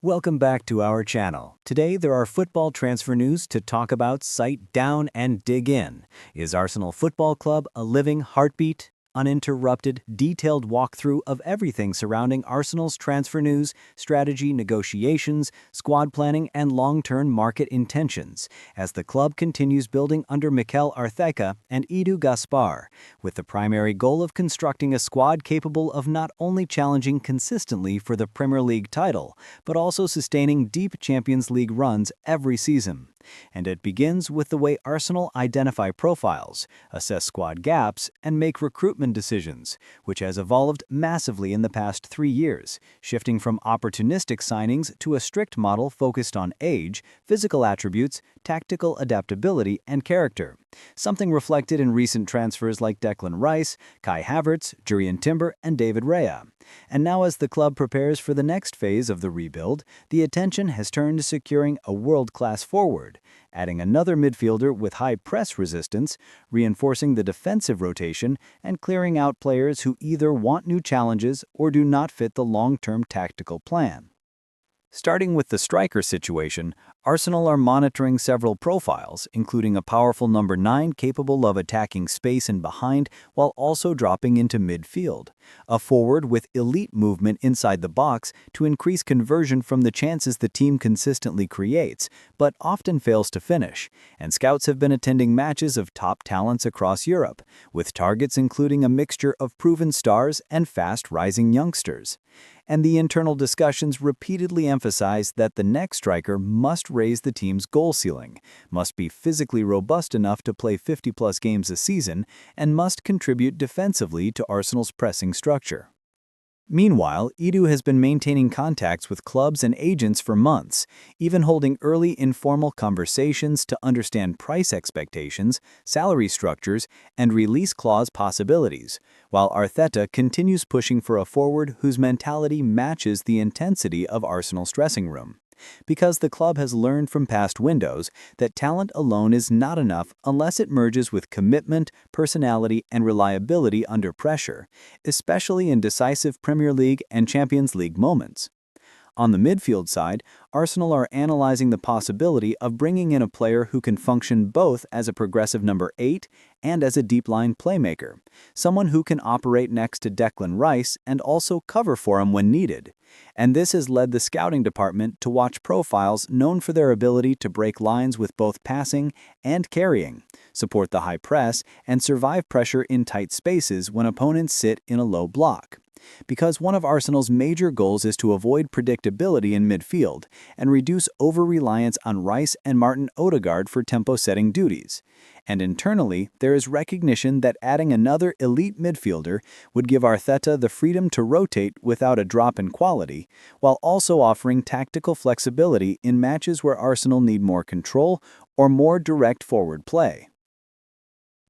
Welcome back to our channel. Today there are football transfer news to talk about. Sight down and dig in. Is Arsenal Football Club a living heartbeat? Uninterrupted, detailed walkthrough of everything surrounding Arsenal's transfer news, strategy, negotiations, squad planning, and long-term market intentions, as the club continues building under Mikel Arteta and Gaspar, with the primary goal of constructing a squad capable of not only challenging consistently for the Premier League title, but also sustaining deep Champions League runs every season. And it begins with the way Arsenal identify profiles, assess squad gaps, and make recruitment decisions, which has evolved massively in the past 3 years, shifting from opportunistic signings to a strict model focused on age, physical attributes, tactical adaptability, and character. Something reflected in recent transfers like Declan Rice, Havertz, Jurrien, and David Raya. And now, as the club prepares for the next phase of the rebuild, the attention has turned to securing a world-class forward, adding another midfielder with high press resistance, reinforcing the defensive rotation, and clearing out players who either want new challenges or do not fit the long-term tactical plan. Starting with the striker situation, Arsenal are monitoring several profiles, including a powerful number 9 capable of attacking space and behind while also dropping into midfield, a forward with elite movement inside the box to increase conversion from the chances the team consistently creates, but often fails to finish, and scouts have been attending matches of top talents across Europe, with targets including a mixture of proven stars and fast-rising youngsters. And the internal discussions repeatedly emphasize that the next striker must raise the team's goal ceiling, must be physically robust enough to play 50-plus games a season, and must contribute defensively to Arsenal's pressing structure. Meanwhile, Edu has been maintaining contacts with clubs and agents for months, even holding early informal conversations to understand price expectations, salary structures, and release clause possibilities, while Arteta continues pushing for a forward whose mentality matches the intensity of Arsenal's dressing room. Because the club has learned from past windows that talent alone is not enough unless it merges with commitment, personality, and reliability under pressure, especially in decisive Premier League and Champions League moments. On the midfield side, Arsenal are analyzing the possibility of bringing in a player who can function both as a progressive number 8 and as a deep-line playmaker, someone who can operate next to Declan Rice and also cover for him when needed. And this has led the scouting department to watch profiles known for their ability to break lines with both passing and carrying, support the high press, and survive pressure in tight spaces when opponents sit in a low block. Because one of Arsenal's major goals is to avoid predictability in midfield and reduce over-reliance on Rice and Martin Odegaard for tempo-setting duties. And internally, there is recognition that adding another elite midfielder would give Arteta the freedom to rotate without a drop in quality, while also offering tactical flexibility in matches where Arsenal need more control or more direct forward play.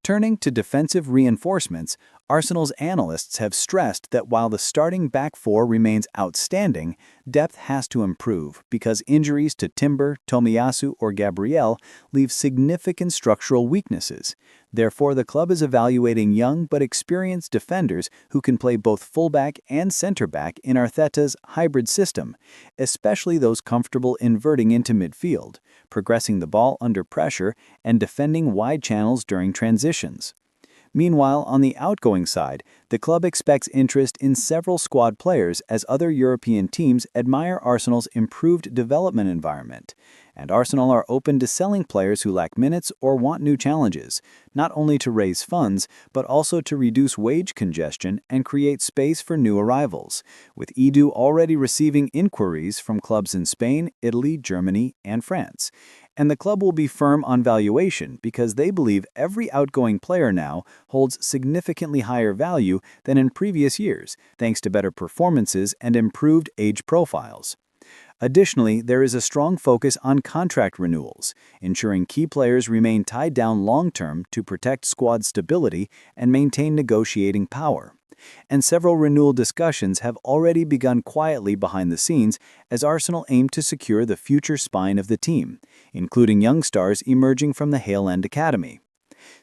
Turning to defensive reinforcements, Arsenal's analysts have stressed that while the starting back four remains outstanding, depth has to improve because injuries to Timber, Tomiyasu, or Gabriel leave significant structural weaknesses. Therefore, the club is evaluating young but experienced defenders who can play both fullback and center-back in Arteta's hybrid system, especially those comfortable inverting into midfield, progressing the ball under pressure, and defending wide channels during transitions. Meanwhile, on the outgoing side, the club expects interest in several squad players as other European teams admire Arsenal's improved development environment. And Arsenal are open to selling players who lack minutes or want new challenges, not only to raise funds, but also to reduce wage congestion and create space for new arrivals, with Edu already receiving inquiries from clubs in Spain, Italy, Germany, and France. And the club will be firm on valuation because they believe every outgoing player now holds significantly higher value than in previous years, thanks to better performances and improved age profiles. Additionally, there is a strong focus on contract renewals, ensuring key players remain tied down long-term to protect squad stability and maintain negotiating power. And several renewal discussions have already begun quietly behind the scenes as Arsenal aim to secure the future spine of the team, including young stars emerging from the Hale End Academy.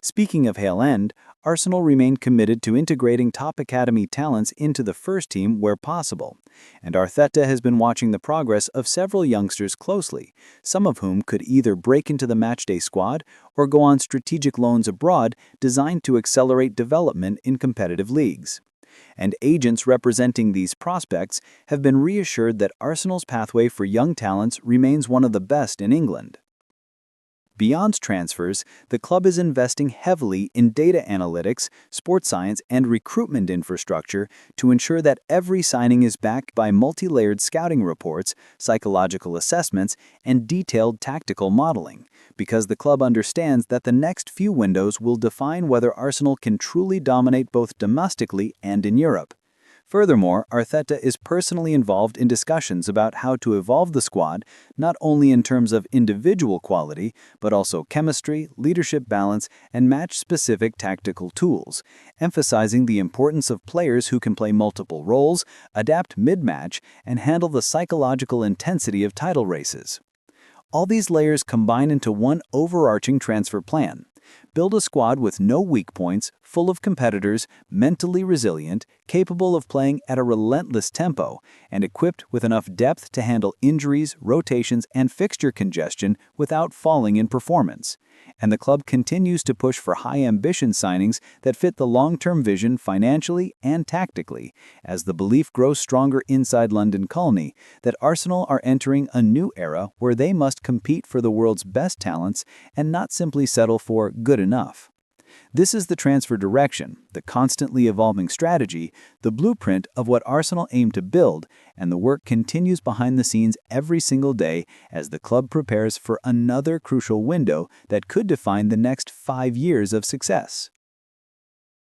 Speaking of Hale End, Arsenal remain committed to integrating top academy talents into the first team where possible. And Arteta has been watching the progress of several youngsters closely, some of whom could either break into the matchday squad or go on strategic loans abroad designed to accelerate development in competitive leagues. And agents representing these prospects have been reassured that Arsenal's pathway for young talents remains one of the best in England. Beyond transfers, the club is investing heavily in data analytics, sports science, and recruitment infrastructure to ensure that every signing is backed by multi-layered scouting reports, psychological assessments, and detailed tactical modeling, because the club understands that the next few windows will define whether Arsenal can truly dominate both domestically and in Europe. Furthermore, Arteta is personally involved in discussions about how to evolve the squad, not only in terms of individual quality, but also chemistry, leadership balance, and match-specific tactical tools, emphasizing the importance of players who can play multiple roles, adapt mid-match, and handle the psychological intensity of title races. All these layers combine into one overarching transfer plan. Build a squad with no weak points, full of competitors, mentally resilient, capable of playing at a relentless tempo, and equipped with enough depth to handle injuries, rotations, and fixture congestion without falling in performance. And the club continues to push for high-ambition signings that fit the long-term vision financially and tactically, as the belief grows stronger inside London Colney that Arsenal are entering a new era where they must compete for the world's best talents and not simply settle for good enough. This is the transfer direction, the constantly evolving strategy, the blueprint of what Arsenal aim to build, and the work continues behind the scenes every single day as the club prepares for another crucial window that could define the next 5 years of success.